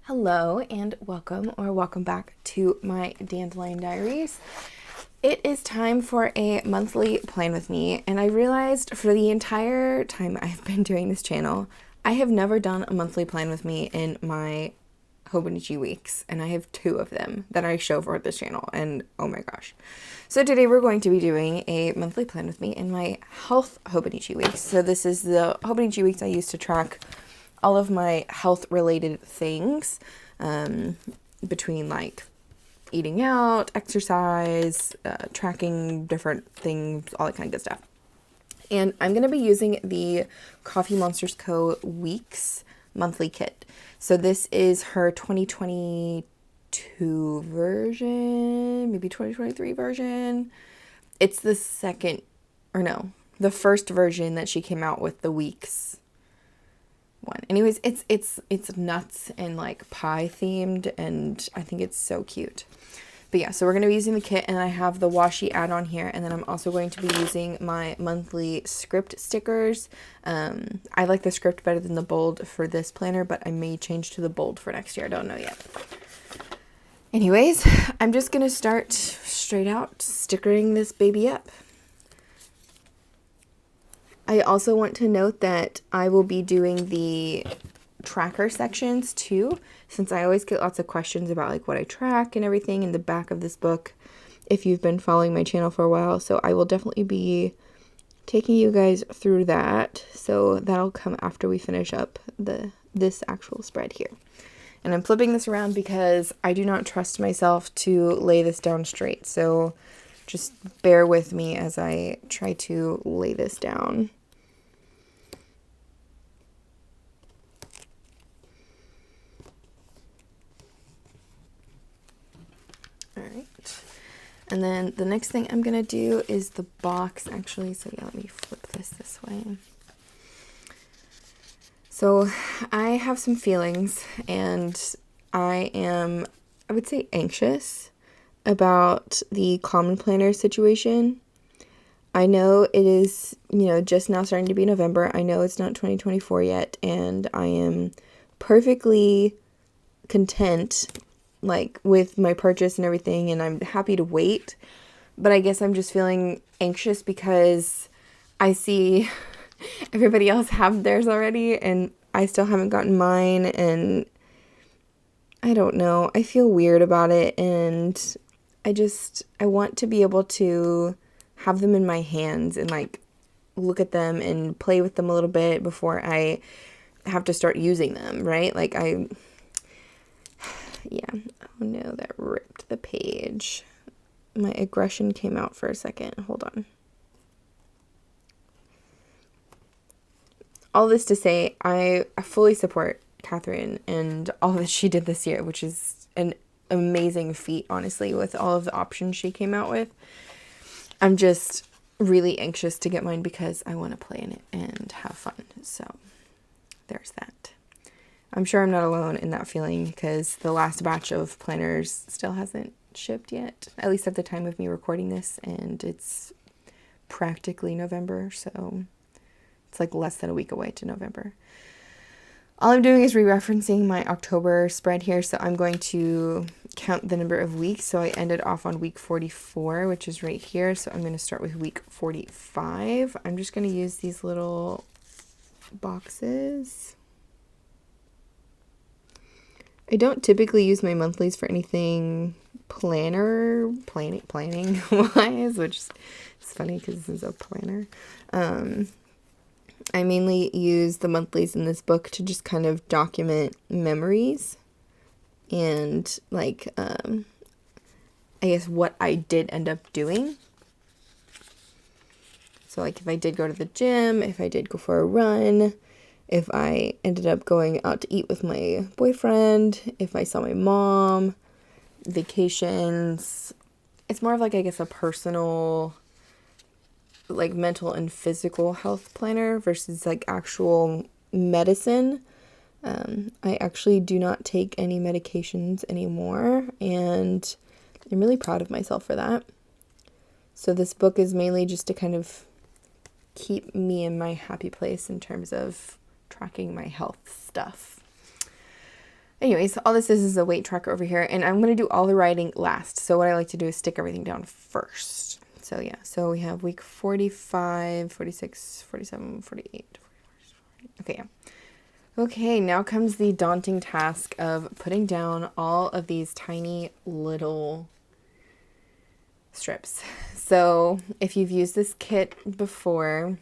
Hello and welcome back to my Dandelion Diaries. It is time for a monthly plan with me, and I realized for the entire time I've been doing this channel, I have never done a monthly plan with me in my Hobonichi weeks, and I have 2 of them that I show for this channel, and oh my gosh. So today we're going to be doing a monthly plan with me in my health Hobonichi weeks. So this is the Hobonichi weeks I use to track all of my health related things, between like eating out, exercise, tracking different things, all that kind of good stuff. And I'm going to be using the Coffee Monsterz Co weeks monthly kit. So this is her 2022 version, maybe 2023 version. It's the first version that she came out with, the weeks one. Anyways, it's nuts and like pie themed, and I think it's so cute. But yeah, so we're going to be using the kit, and I have the washi add-on here, and then I'm also going to be using my monthly script stickers. I like the script better than the bold for this planner, but I may change to the bold for next year. I don't know yet. Anyways, I'm just going to start straight out stickering this baby up. I also want to note that I will be doing the tracker sections too, since I always get lots of questions about like what I track and everything in the back of this book if you've been following my channel for a while. So I will definitely be taking you guys through that. So that'll come after we finish up this actual spread here. And I'm flipping this around because I do not trust myself to lay this down straight. So just bear with me as I try to lay this down. Alright. And then the next thing I'm going to do is the box, actually. So yeah, let me flip this way. So I have some feelings, and I would say anxious about the Common Planner situation. I know it is, just now starting to be November. I know it's not 2024 yet, and I am perfectly content, like, with my purchase and everything, and I'm happy to wait. But I guess I'm just feeling anxious because I see everybody else have theirs already, and I still haven't gotten mine, and I don't know. I feel weird about it, and I want to be able to have them in my hands and like look at them and play with them a little bit before I have to start using them, right? Like yeah. Oh no, that ripped the page. My aggression came out for a second. Hold on. All this to say, I fully support Catherine and all that she did this year, which is an amazing feat, honestly, with all of the options she came out with. I'm just really anxious to get mine because I want to play in it and have fun. So there's that. I'm sure I'm not alone in that feeling because the last batch of planners still hasn't shipped yet, at least at the time of me recording this, and it's practically November, so it's like less than a week away to November. All I'm doing is re-referencing my October spread here, so I'm going to count the number of weeks. So I ended off on week 44, which is right here, so I'm going to start with week 45. I'm just going to use these little boxes. I don't typically use my monthlies for anything planning wise, which is funny because this is a planner. I mainly use the monthlies in this book to just kind of document memories and like, I guess what I did end up doing. So like if I did go to the gym, if I did go for a run, if I ended up going out to eat with my boyfriend, if I saw my mom, vacations. It's more of like, I guess, a personal, like mental and physical health planner versus like actual medicine. I actually do not take any medications anymore, and I'm really proud of myself for that. So this book is mainly just to kind of keep me in my happy place in terms of tracking my health stuff. Anyways, all this is a weight tracker over here, and I'm going to do all the writing last. So what I like to do is stick everything down first. So yeah, so we have week 45, 46, 47, 48, 44, okay, yeah. Okay, now comes the daunting task of putting down all of these tiny little strips. So if you've used this kit before,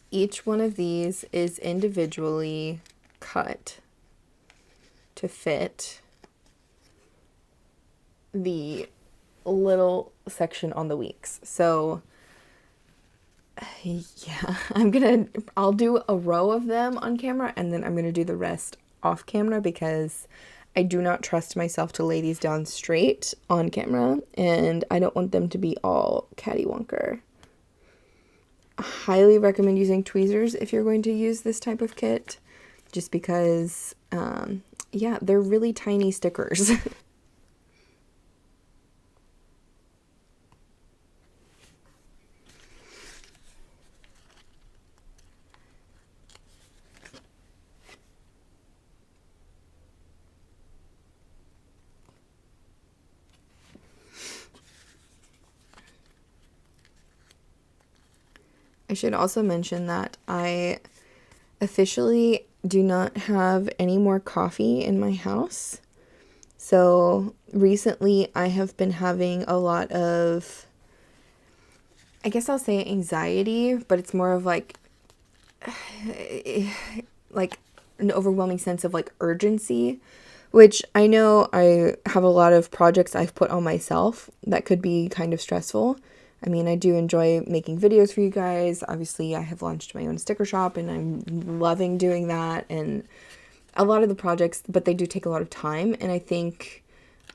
each one of these is individually cut to fit the little section on the weeks. So yeah, I'll do a row of them on camera, and then I'm gonna do the rest off camera because I do not trust myself to lay these down straight on camera, and I don't want them to be all cattywonker. I highly recommend using tweezers if you're going to use this type of kit, just because yeah, they're really tiny stickers. I should also mention that I officially do not have any more coffee in my house. So recently I have been having a lot of, I guess I'll say anxiety, but it's more of like an overwhelming sense of like urgency, which I know I have a lot of projects I've put on myself that could be kind of stressful. I mean, I do enjoy making videos for you guys. Obviously, I have launched my own sticker shop and I'm loving doing that, and a lot of the projects, but they do take a lot of time, and I think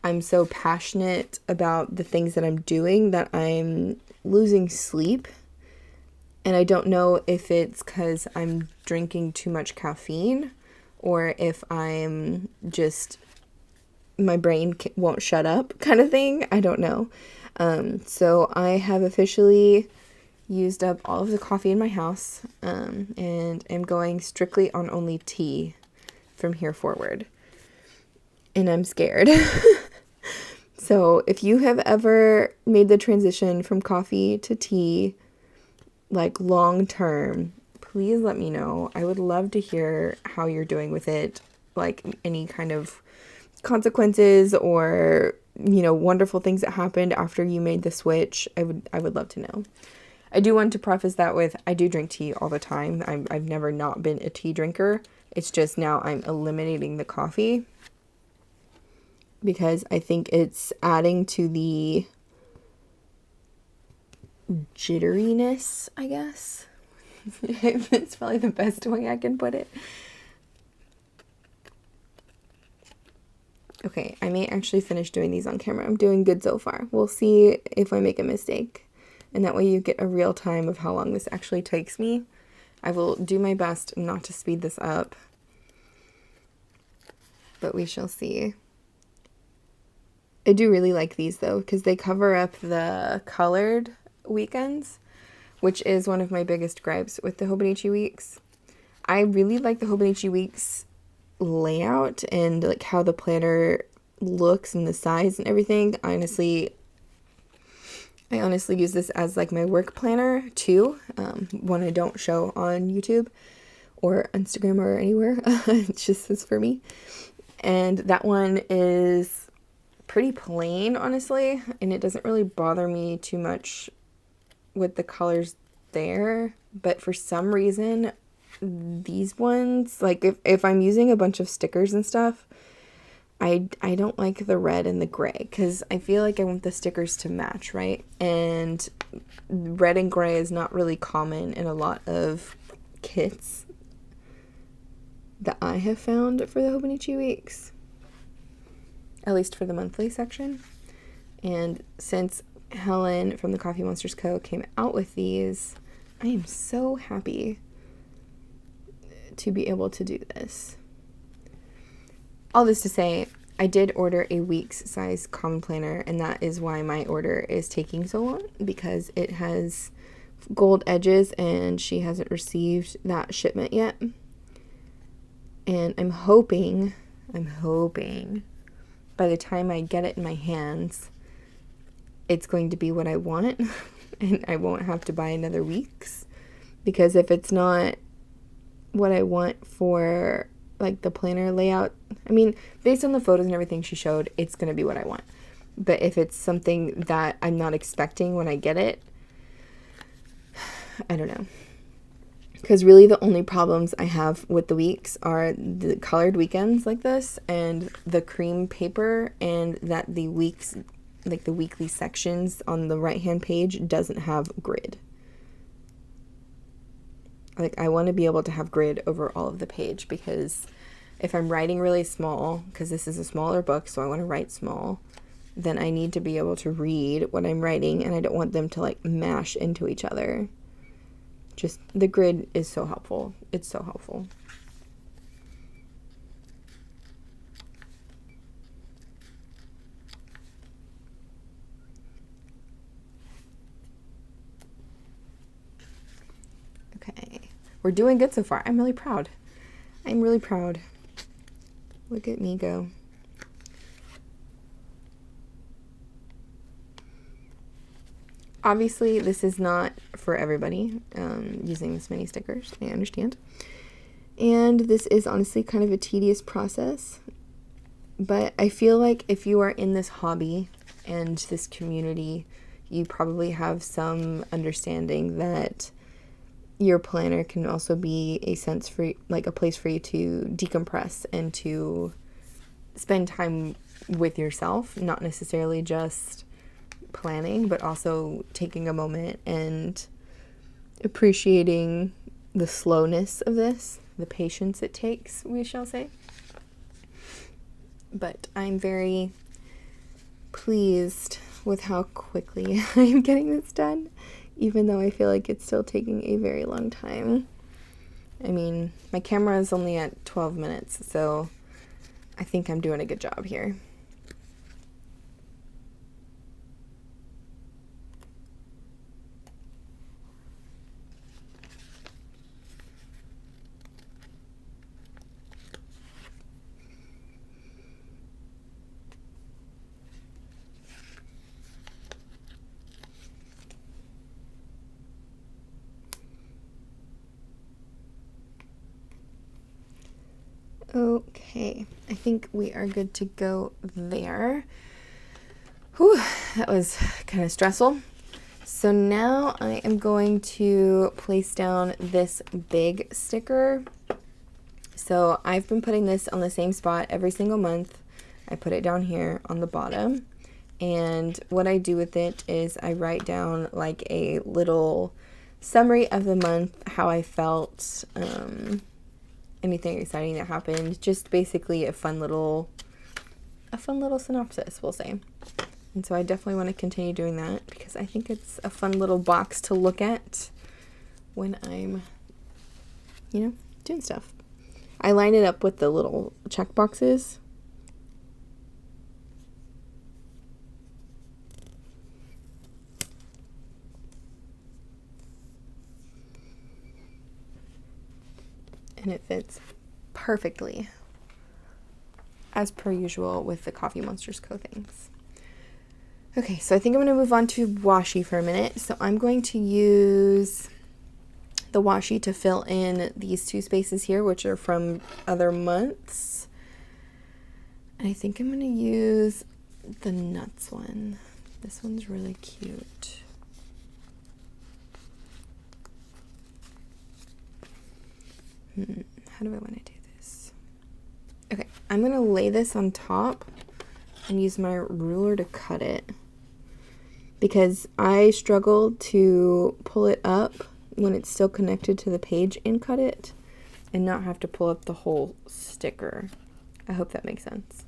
I'm so passionate about the things that I'm doing that I'm losing sleep. And I don't know if it's because I'm drinking too much caffeine or if I'm just, my brain won't shut up kind of thing. I don't know. So I have officially used up all of the coffee in my house, and am going strictly on only tea from here forward. And I'm scared. So if you have ever made the transition from coffee to tea, like long term, please let me know. I would love to hear how you're doing with it, like any kind of consequences or, you know, wonderful things that happened after you made the switch. I would love to know. I do want to preface that with, I do drink tea all the time. I've never not been a tea drinker. It's just now I'm eliminating the coffee because I think it's adding to the jitteriness, I guess. It's probably the best way I can put it. Okay, I may actually finish doing these on camera. I'm doing good so far. We'll see if I make a mistake. And that way you get a real time of how long this actually takes me. I will do my best not to speed this up, but we shall see. I do really like these though, because they cover up the colored weekends, which is one of my biggest gripes with the Hobonichi weeks. I really like the Hobonichi weeks layout and like how the planner looks and the size and everything. I honestly use this as like my work planner too, one I don't show on YouTube or Instagram or anywhere. It's just this for me. And that one is pretty plain, honestly, and it doesn't really bother me too much with the colors there, but for some reason these ones, like if I'm using a bunch of stickers and stuff, I don't like the red and the gray because I feel like I want the stickers to match, right? And red and gray is not really common in a lot of kits that I have found for the Hobonichi weeks, at least for the monthly section. And since Helen from the Coffee Monsterz Co came out with these, I am so happy to be able to do this. All this to say, I did order a week's size common planner, and that is why my order is taking so long, because it has gold edges and she hasn't received that shipment yet. And I'm hoping I'm hoping by the time I get it in my hands, it's going to be what I want and I won't have to buy another week's. Because if it's not what I want for like the planner layout, I mean, based on the photos and everything she showed, it's going to be what I want. But if it's something that I'm not expecting when I get it, I don't know. Because really the only problems I have with the weeks are the colored weekends like this and the cream paper, and that the weeks, like the weekly sections on the right hand page doesn't have grid. Like, I want to be able to have grid over all of the page, because if I'm writing really small, because this is a smaller book, so I want to write small, then I need to be able to read what I'm writing, and I don't want them to like mash into each other. Just the grid is so helpful. It's so helpful. Okay. We're doing good so far. I'm really proud. I'm really proud. Look at me go. Obviously, this is not for everybody, using this many stickers. I understand. And this is honestly kind of a tedious process. But I feel like if you are in this hobby and this community, you probably have some understanding that your planner can also be a sense for, like, a place for you to decompress and to spend time with yourself, not necessarily just planning, but also taking a moment and appreciating the slowness of this, the patience it takes, we shall say. But I'm very pleased with how quickly I'm getting this done, even though I feel like it's still taking a very long time. I mean, my camera is only at 12 minutes, so I think I'm doing a good job here. Okay, I think we are good to go there. Whew, that was kind of stressful. So now I am going to place down this big sticker. So I've been putting this on the same spot every single month. I put it down here on the bottom. And what I do with it is I write down like a little summary of the month, how I felt, anything exciting that happened, just basically a fun little synopsis, we'll say. And so I definitely want to continue doing that because I think it's a fun little box to look at when I'm, doing stuff. I line it up with the little check boxes. And it fits perfectly, as per usual with the Coffee Monsterz Co things. Okay, so I think I'm going to move on to washi for a minute. So I'm going to use the washi to fill in these two spaces here, which are from other months. And I think I'm going to use the nuts one. This one's really cute. How do I want to do this? Okay, I'm going to lay this on top and use my ruler to cut it because I struggle to pull it up when it's still connected to the page and cut it and not have to pull up the whole sticker. I hope that makes sense.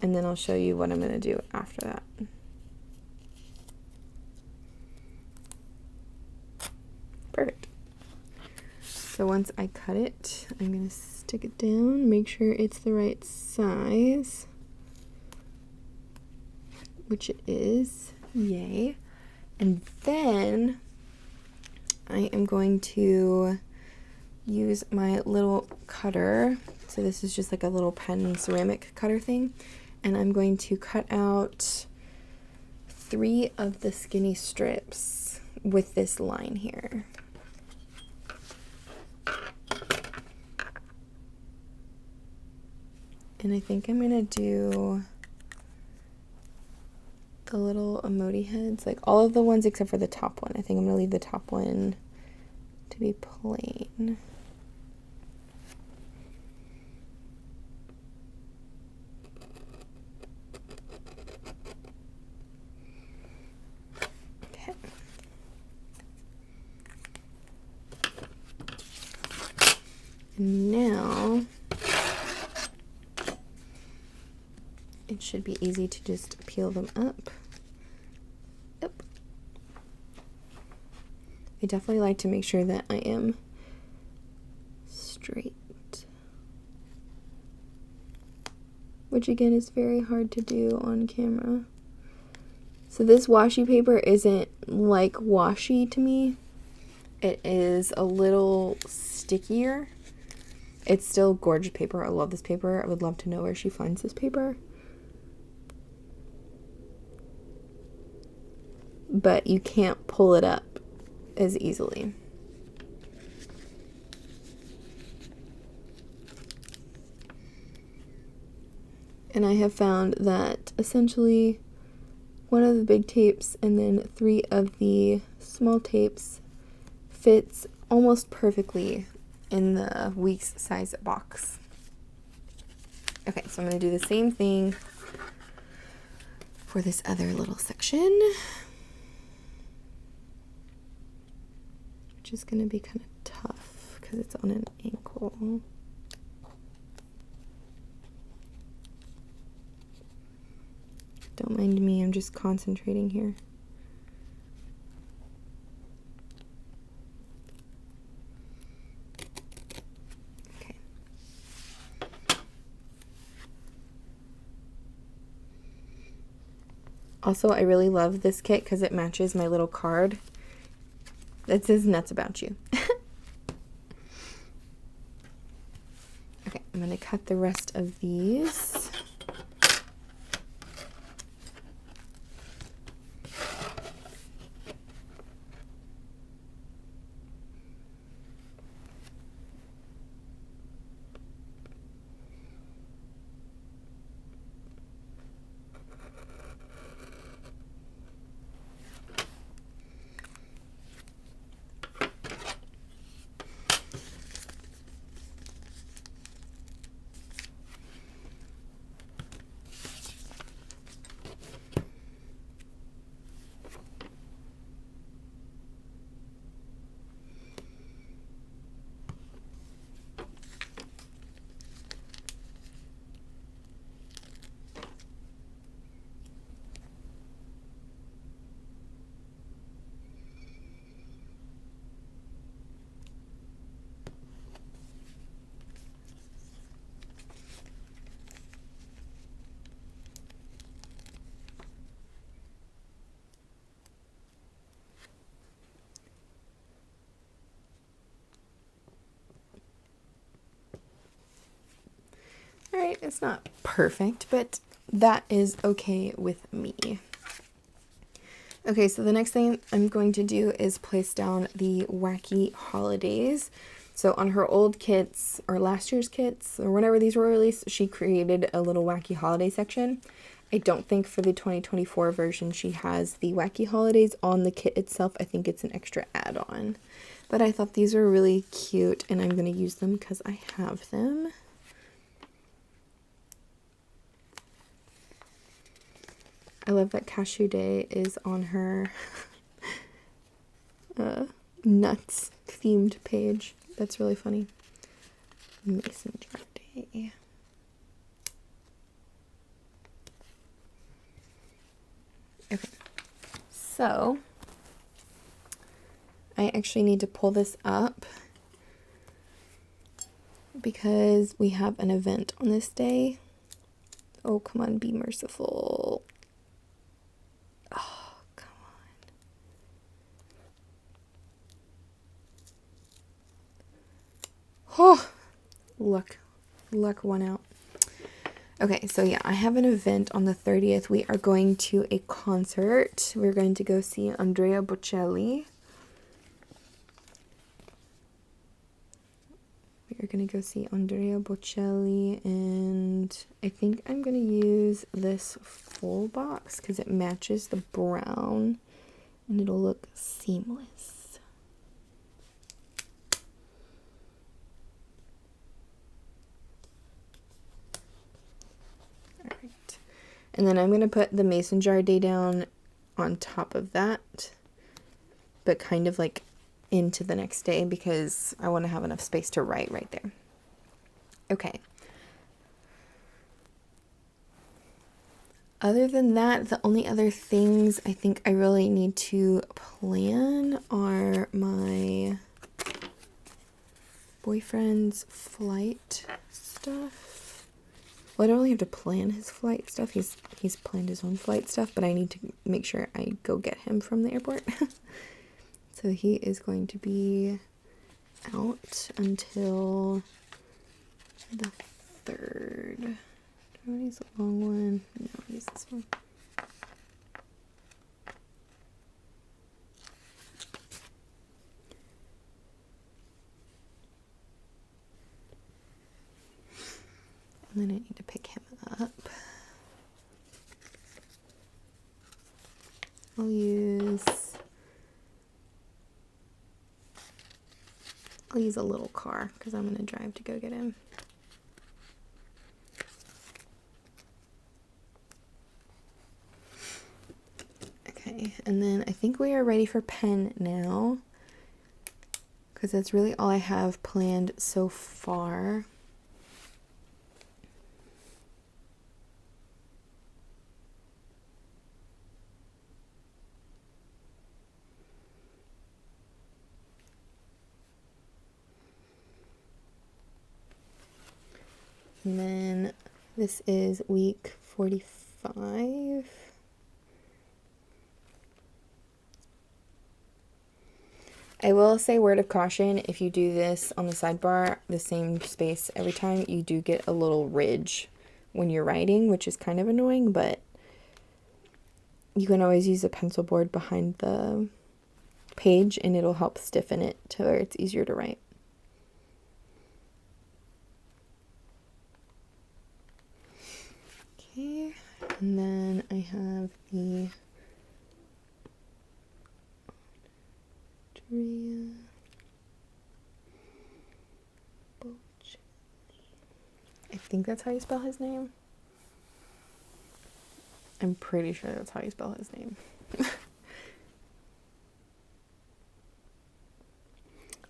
And then I'll show you what I'm going to do after that. Perfect. So once I cut it, I'm going to stick it down, make sure it's the right size, which it is, yay. And then I am going to use my little cutter. So this is just like a little pen ceramic cutter thing. And I'm going to cut out 3 of the skinny strips with this line here. And I think I'm gonna do the little emoji heads, like all of the ones except for the top one. I think I'm gonna leave the top one to be plain. Okay. And now it should be easy to just peel them up. Yep. I definitely like to make sure that I am straight, which again is very hard to do on camera. So this washi paper isn't like washi to me. It is a little stickier. It's still gorgeous paper. I love this paper. I would love to know where she finds this paper. But you can't pull it up as easily. And I have found that essentially 1 of the big tapes and then 3 of the small tapes fits almost perfectly in the week's size box. Okay, so I'm going to do the same thing for this other little section, which is going to be kind of tough because it's on an ankle. Don't mind me, I'm just concentrating here. Okay. Also, I really love this kit because it matches my little card that says nuts about you. Okay, I'm going to cut the rest of these. Alright, it's not perfect, but that is okay with me. Okay, so the next thing I'm going to do is place down the wacky holidays. So on her old kits, or last year's kits, or whenever these were released, she created a little wacky holiday section. I don't think for the 2024 version she has the wacky holidays on the kit itself. I think it's an extra add-on. But I thought these were really cute, and I'm going to use them because I have them. I love that Cashew Day is on her nuts themed page. That's really funny. Mason jar day. Okay, so I actually need to pull this up because we have an event on this day. Oh, come on, be merciful. Oh, come on. Oh, luck won out. Okay, so yeah, I have an event on the 30th. We are going to a concert. We're going to go see Andrea Bocelli. We are going to go see Andrea Bocelli, and I think I'm going to use this full box because it matches the brown, and it'll look seamless. All right. And then I'm going to put the mason jar day down on top of that, but kind of like into the next day because I want to have enough space to write right there. Okay. Other than that, the only other things I think I really need to plan are my boyfriend's flight stuff. Well, I don't really have to plan his flight stuff. He's planned his own flight stuff, but I need to make sure I go get him from the airport. So he is going to be out until the 3rd. Do I want to use the long one? No, I'll use this one. And then I need to pick him up. I'll use a little car because I'm going to drive to go get him. Okay, and then I think we are ready for pen now because that's really all I have planned so far. And then this is week 45. I will say word of caution, if you do this on the sidebar, the same space every time, you do get a little ridge when you're writing, which is kind of annoying, but you can always use a pencil board behind the page and it'll help stiffen it to where it's easier to write. Okay, and then I have the I think that's how you spell his name. I'm pretty sure that's how you spell his name.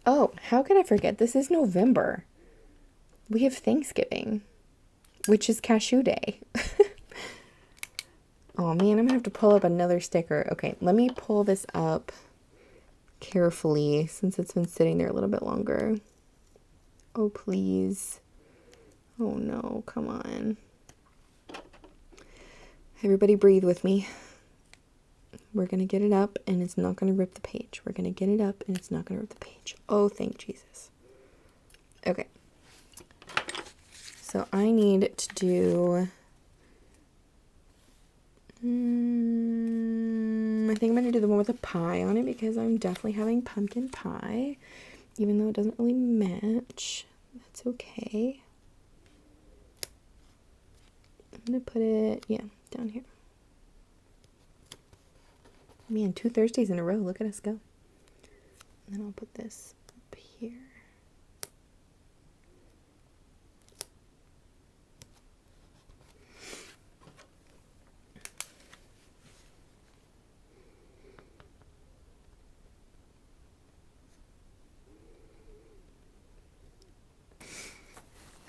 Oh, how could I forget? This is November. We have Thanksgiving, which is Cashew Day. Oh man, I'm gonna have to pull up another sticker. Okay, let me pull this up carefully since it's been sitting there a little bit longer. Oh, please. Oh no, come on. Everybody breathe with me. We're gonna get it up and it's not gonna rip the page. We're gonna get it up and it's not gonna rip the page. Oh, thank Jesus. Okay. So I need to do I think I'm going to do the one with a pie on it because I'm definitely having pumpkin pie, even though it doesn't really match. That's okay. I'm going to put it, yeah, down here. Man, 2 Thursdays in a row. Look at us go. And then I'll put this up here.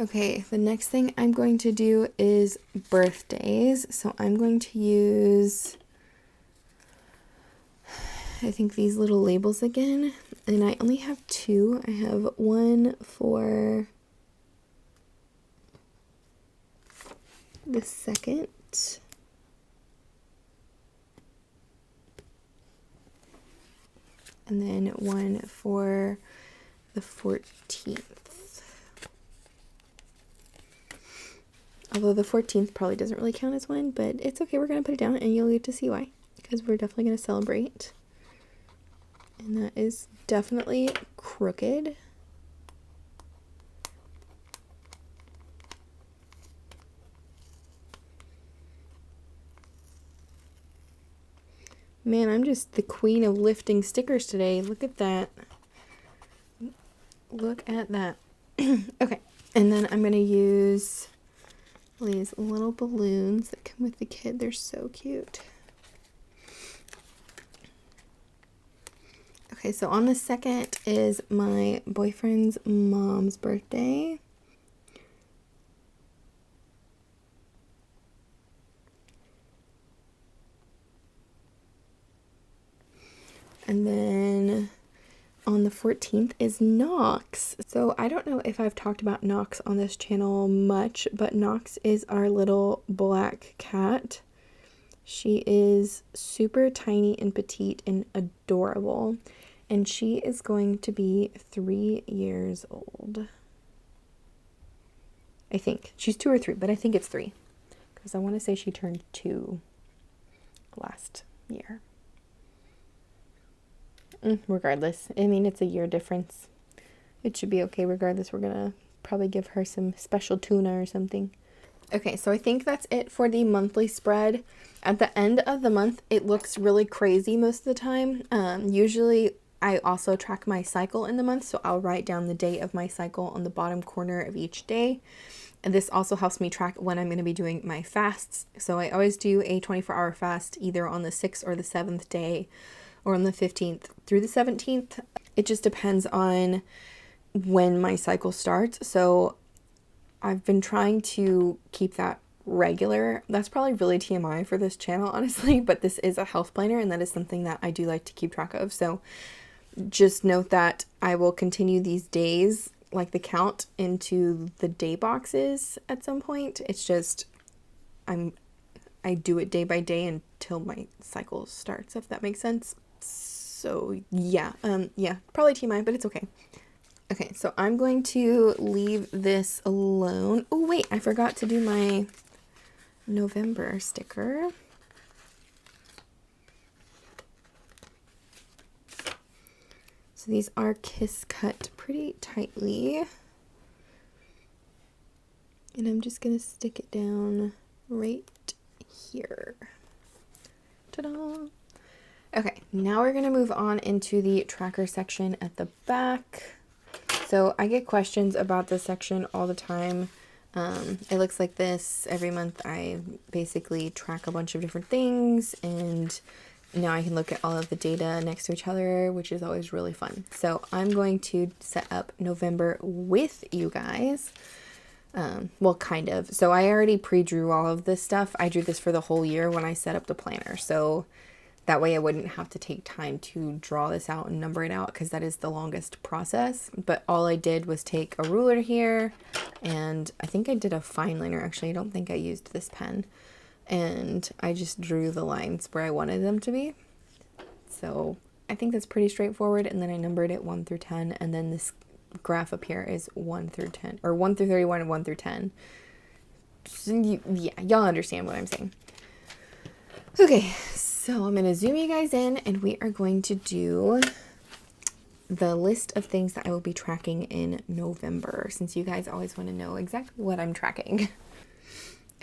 Okay, the next thing I'm going to do is birthdays. So I'm going to use, I think, these little labels again. And I only have 2. I have one for the 2nd. And then one for the 14th. Although the 14th probably doesn't really count as one, but it's okay. We're going to put it down and you'll get to see why. Because we're definitely going to celebrate. And that is definitely crooked. Man, I'm just the queen of lifting stickers today. Look at that. Look at that. Okay, and then I'm going to use these little balloons that come with the kid. They're so cute. Okay, so on the 2nd is my boyfriend's mom's birthday. And then on the 14th is Knox. So I don't know if I've talked about Knox on this channel much, but Knox is our little black cat. She is super tiny and petite and adorable. And she is going to be 3 years old. I think. She's 2 or 3, but I think it's 3. Because I want to say she turned 2 last year. Regardless, I mean, it's a year difference. It should be okay regardless. We're gonna probably give her some special tuna or something. Okay, so I think that's it for the monthly spread. At the end of the month, it looks really crazy most of the time. Usually I also track my cycle in the month, so I'll write down the date of my cycle on the bottom corner of each day. And this also helps me track when I'm going to be doing my fasts. So I always do a 24-hour fast either on the 6th or the 7th day, or on the 15th through the 17th. It just depends on when my cycle starts. So I've been trying to keep that regular. That's probably really TMI for this channel, honestly, but this is a health planner and that is something that I do like to keep track of. So just note that I will continue these days, like the count, into the day boxes at some point. It's just I do it day by day until my cycle starts, if that makes sense. So yeah, probably TMI, but it's okay. Okay, so I'm going to leave this alone. Oh wait, I forgot to do my November sticker. So these are kiss cut pretty tightly. And I'm just gonna stick it down right here. Ta-da! Okay, now we're gonna move on into the tracker section at the back. So I get questions about this section all the time. It looks like this. Every month I basically track a bunch of different things, and now I can look at all of the data next to each other, which is always really fun. So I'm going to set up November with you guys. Well, kind of. So I already pre-drew all of this stuff. I drew this for the whole year when I set up the planner. So that way I wouldn't have to take time to draw this out and number it out, because that is the longest process. But all I did was take a ruler here, and I think I did a fine liner. Actually, I don't think I used this pen. And I just drew the lines where I wanted them to be. So I think that's pretty straightforward. And then I numbered it 1 through 10. And then this graph up here is 1 through 10, or 1 through 31 and 1 through 10. So yeah, y'all understand what I'm saying. Okay, so I'm going to zoom you guys in, and we are going to do the list of things that I will be tracking in November, since you guys always want to know exactly what I'm tracking.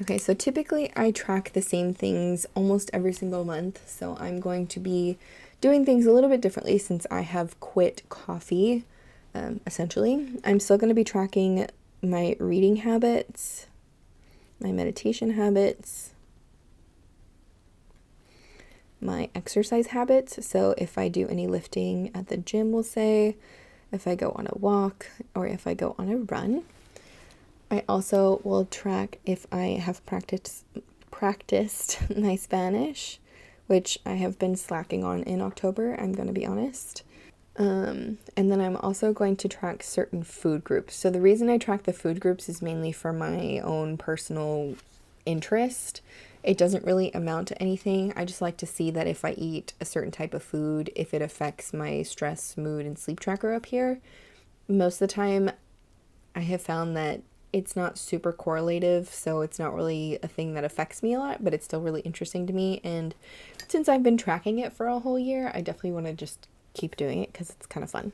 Okay, so typically I track the same things almost every single month, so I'm going to be doing things a little bit differently since I have quit coffee, essentially. I'm still going to be tracking my reading habits, my meditation habits, my exercise habits. So if I do any lifting at the gym, we'll say, if I go on a walk, or if I go on a run. I also will track if I have practiced my Spanish, which I have been slacking on in October, I'm going to be honest. And then I'm also going to track certain food groups. So the reason I track the food groups is mainly for my own personal interest. It doesn't really amount to anything. I just like to see that if I eat a certain type of food, if it affects my stress, mood, and sleep tracker up here. Most of the time, I have found that it's not super correlative, so it's not really a thing that affects me a lot, but it's still really interesting to me. And since I've been tracking it for a whole year, I definitely want to just keep doing it because it's kind of fun.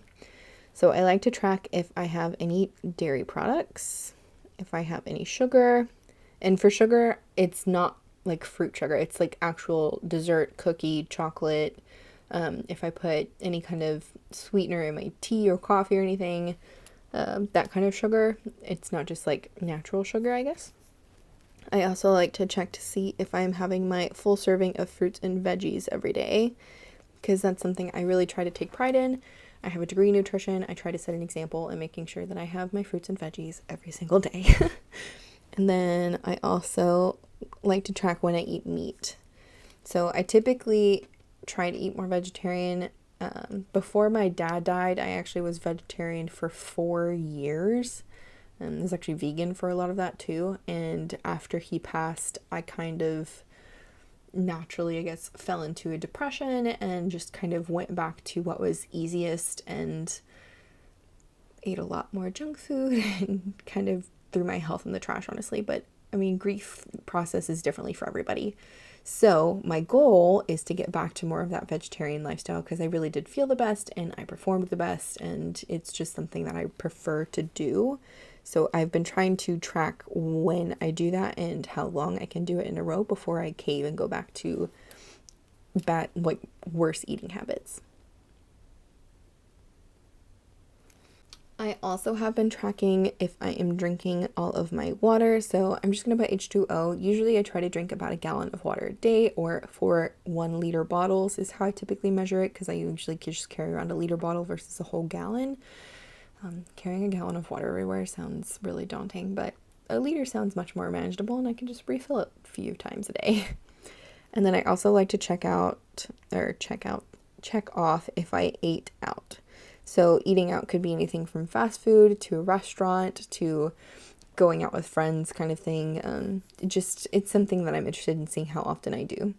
So I like to track if I have any dairy products, if I have any sugar. And for sugar, it's not like fruit sugar. It's like actual dessert, cookie, chocolate. If I put any kind of sweetener in my tea or coffee or anything, that kind of sugar. It's not just like natural sugar, I guess. I also like to check to see if I'm having my full serving of fruits and veggies every day, because that's something I really try to take pride in. I have a degree in nutrition. I try to set an example in making sure that I have my fruits and veggies every single day. And then I also like to track when I eat meat. So I typically try to eat more vegetarian. Before my dad died, I actually was vegetarian for 4 years. I was actually vegan for a lot of that too. And after he passed, I kind of naturally, I guess, fell into a depression and just kind of went back to what was easiest and ate a lot more junk food and kind of threw my health in the trash, honestly. But I mean, grief processes differently for everybody. So my goal is to get back to more of that vegetarian lifestyle, because I really did feel the best and I performed the best, and it's just something that I prefer to do. So I've been trying to track when I do that and how long I can do it in a row before I cave and go back to bad, like worse eating habits. I also have been tracking if I am drinking all of my water. So I'm just going to put H2O. Usually I try to drink about a gallon of water a day, or 4 1-liter bottles is how I typically measure it, because I usually just carry around a liter bottle versus a whole gallon. Carrying a gallon of water everywhere sounds really daunting, but a liter sounds much more manageable, and I can just refill it a few times a day. And then I also like to check off if I ate out. So eating out could be anything from fast food to a restaurant to going out with friends kind of thing. It's something that I'm interested in seeing how often I do.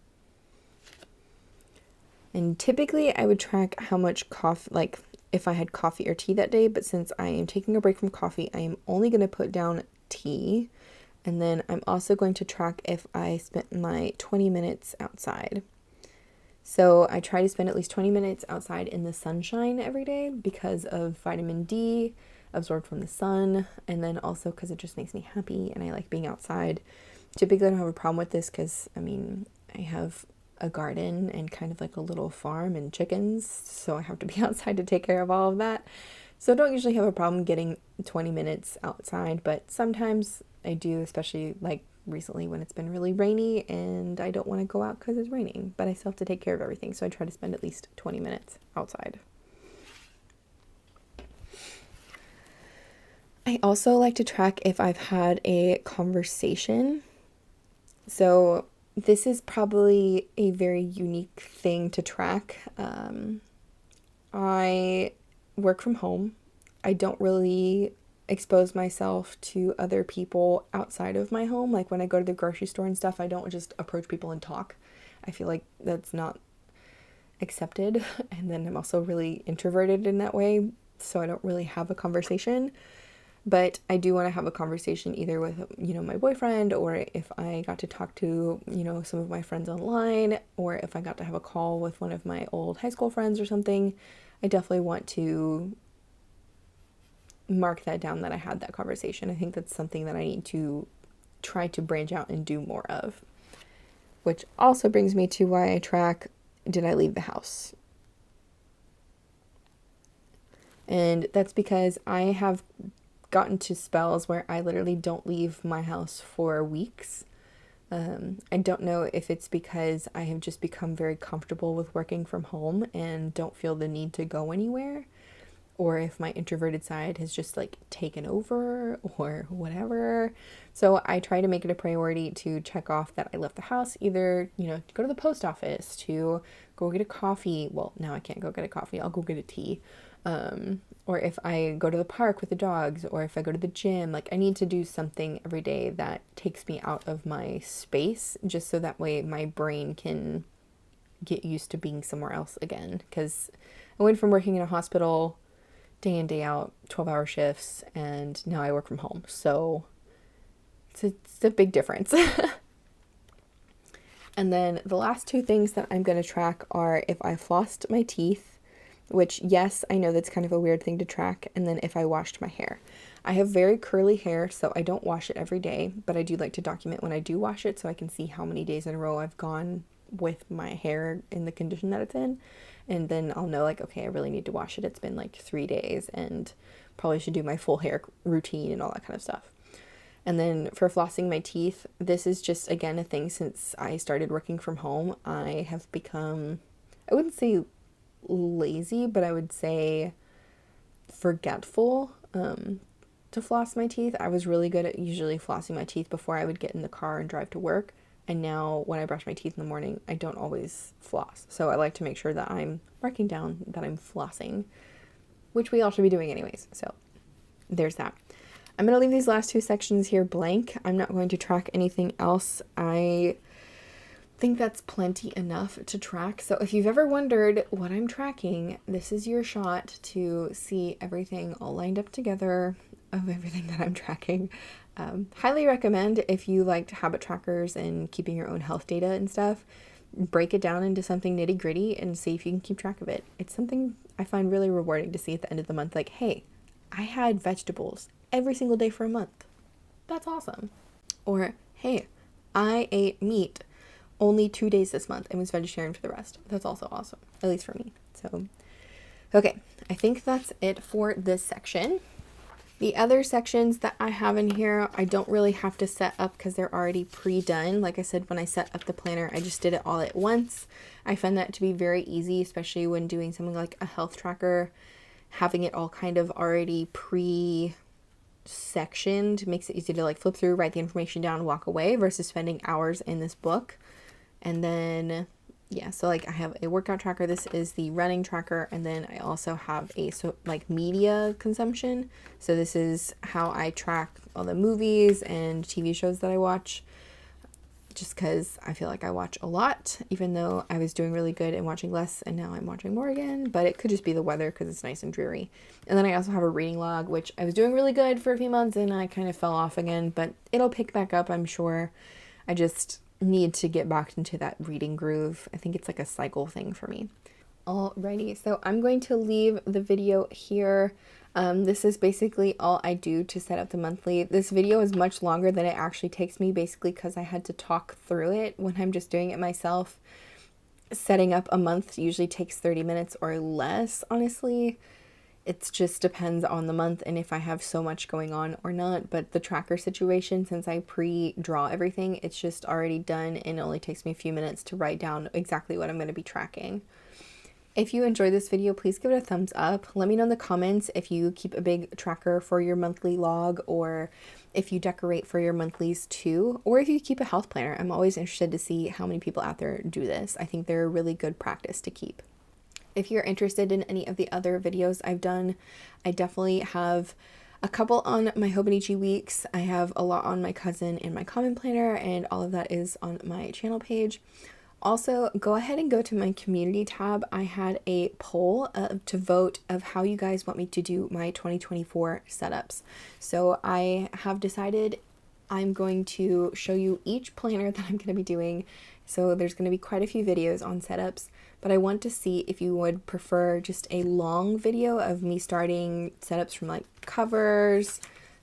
And typically I would track how much coffee, like if I had coffee or tea that day, but since I am taking a break from coffee, I am only going to put down tea. And then I'm also going to track if I spent my 20 minutes outside. So I try to spend at least 20 minutes outside in the sunshine every day because of vitamin D absorbed from the sun, and then also because it just makes me happy and I like being outside. Typically I don't have a problem with this because, I mean, I have a garden and kind of like a little farm and chickens, so I have to be outside to take care of all of that. So I don't usually have a problem getting 20 minutes outside, but sometimes I do, especially like recently when it's been really rainy and I don't want to go out because it's raining, but I still have to take care of everything, so I try to spend at least 20 minutes outside. I also like to track if I've had a conversation. So this is probably a very unique thing to track. I work from home. I don't really expose myself to other people outside of my home. Like when I go to the grocery store and stuff, I don't just approach people and talk. I feel like that's not accepted. And then I'm also really introverted in that way, so I don't really have a conversation. But I do want to have a conversation either with, my boyfriend, or if I got to talk to, some of my friends online, or if I got to have a call with one of my old high school friends or something. I definitely want to mark that down that I had that conversation. I think that's something that I need to try to branch out and do more of. Which also brings me to why I track, did I leave the house? And that's because I have gotten to spells where I literally don't leave my house for weeks. I don't know if it's because I have just become very comfortable with working from home and don't feel the need to go anywhere, or if my introverted side has just like taken over or whatever. So I try to make it a priority to check off that I left the house, either, to go to the post office, to go get a coffee. Well, now I can't go get a coffee. I'll go get a tea. Or if I go to the park with the dogs, or if I go to the gym, like I need to do something every day that takes me out of my space, just so that way my brain can get used to being somewhere else again. Because I went from working in a hospital day in, day out, 12-hour shifts, and now I work from home. So It's a big difference. And then the last two things that I'm going to track are if I flossed my teeth, which, yes, I know that's kind of a weird thing to track, and then if I washed my hair. I have very curly hair, so I don't wash it every day, but I do like to document when I do wash it so I can see how many days in a row I've gone with my hair in the condition that it's in, and then I'll know, like, okay, I really need to wash it. It's been like 3 days, and probably should do my full hair routine and all that kind of stuff. And then for flossing my teeth, this is just, again, a thing since I started working from home. I have become, I wouldn't say lazy, but I would say forgetful to floss my teeth. I was really good at usually flossing my teeth before I would get in the car and drive to work. And now when I brush my teeth in the morning, I don't always floss. So I like to make sure that I'm marking down that I'm flossing, which we all should be doing anyways. So there's that. I'm going to leave these last two sections here blank. I'm not going to track anything else. I think that's plenty enough to track. So if you've ever wondered what I'm tracking, this is your shot to see everything all lined up together of everything that I'm tracking. Highly recommend, if you liked habit trackers and keeping your own health data and stuff, break it down into something nitty gritty and see if you can keep track of it. It's something I find really rewarding to see at the end of the month, like, hey, I had vegetables every single day for a month. That's awesome. Or, hey, I ate meat only 2 days this month and was vegetarian for the rest. That's also awesome, at least for me. So, okay, I think that's it for this section. The other sections that I have in here, I don't really have to set up because they're already pre-done. Like I said, when I set up the planner, I just did it all at once. I find that to be very easy, especially when doing something like a health tracker. Having it all kind of already pre-sectioned makes it easy to like flip through, write the information down, walk away, versus spending hours in this book. And then, yeah, so like I have a workout tracker. This is the running tracker. And then I also have a media consumption. So this is how I track all the movies and TV shows that I watch, just because I feel like I watch a lot, even though I was doing really good and watching less, and now I'm watching more again. But it could just be the weather because it's nice and dreary. And then I also have a reading log, which I was doing really good for a few months and I kind of fell off again, but it'll pick back up, I'm sure. I just need to get back into that reading groove. I think it's like a cycle thing for me. Alrighty, so I'm going to leave the video here. This is basically all I do to set up the monthly. This video is much longer than it actually takes me, basically because I had to talk through it when I'm just doing it myself. Setting up a month usually takes 30 minutes or less, honestly. It just depends on the month and if I have so much going on or not. But the tracker situation, since I pre-draw everything, it's just already done and it only takes me a few minutes to write down exactly what I'm going to be tracking. If you enjoyed this video, please give it a thumbs up. Let me know in the comments if you keep a big tracker for your monthly log, or if you decorate for your monthlies too, or if you keep a health planner. I'm always interested to see how many people out there do this. I think they're a really good practice to keep. If you're interested in any of the other videos I've done, I definitely have a couple on my Hobonichi weeks. I have a lot on my cousin and my common planner, and all of that is on my channel page. Also, go ahead and go to my community tab. I had a poll to vote of how you guys want me to do my 2024 setups. So I have decided I'm going to show you each planner that I'm going to be doing. So there's going to be quite a few videos on setups, but I want to see if you would prefer just a long video of me starting setups from like covers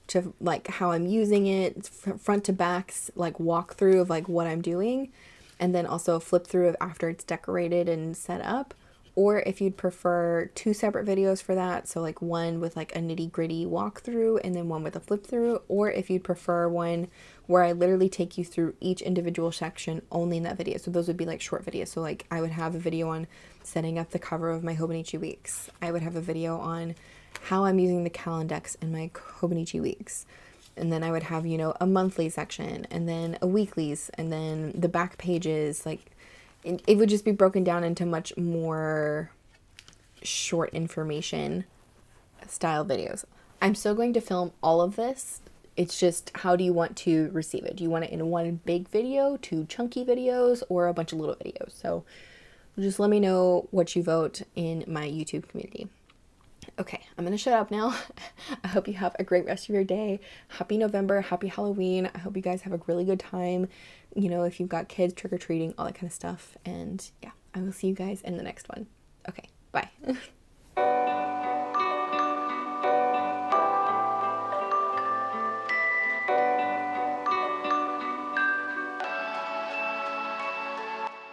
to like how I'm using it, front to backs, like walkthrough of like what I'm doing, and then also a flip through of after it's decorated and set up. Or if you'd prefer two separate videos for that, so like one with like a nitty gritty walkthrough and then one with a flip through, or if you'd prefer one where I literally take you through each individual section only in that video. So those would be like short videos. So like I would have a video on setting up the cover of my Hobonichi weeks. I would have a video on how I'm using the Calendex in my Hobonichi weeks. And then I would have, you know, a monthly section, and then a weeklies, and then the back pages. Like it would just be broken down into much more short information style videos. I'm still going to film all of this. It's just, how do you want to receive it? Do you want it in one big video, two chunky videos, or a bunch of little videos? So just let me know what you vote in my YouTube community. Okay, I'm gonna shut up now. I hope you have a great rest of your day. Happy November, happy Halloween. I hope you guys have a really good time. You know, if you've got kids, trick or treating, all that kind of stuff. And yeah, I will see you guys in the next one. Okay, bye.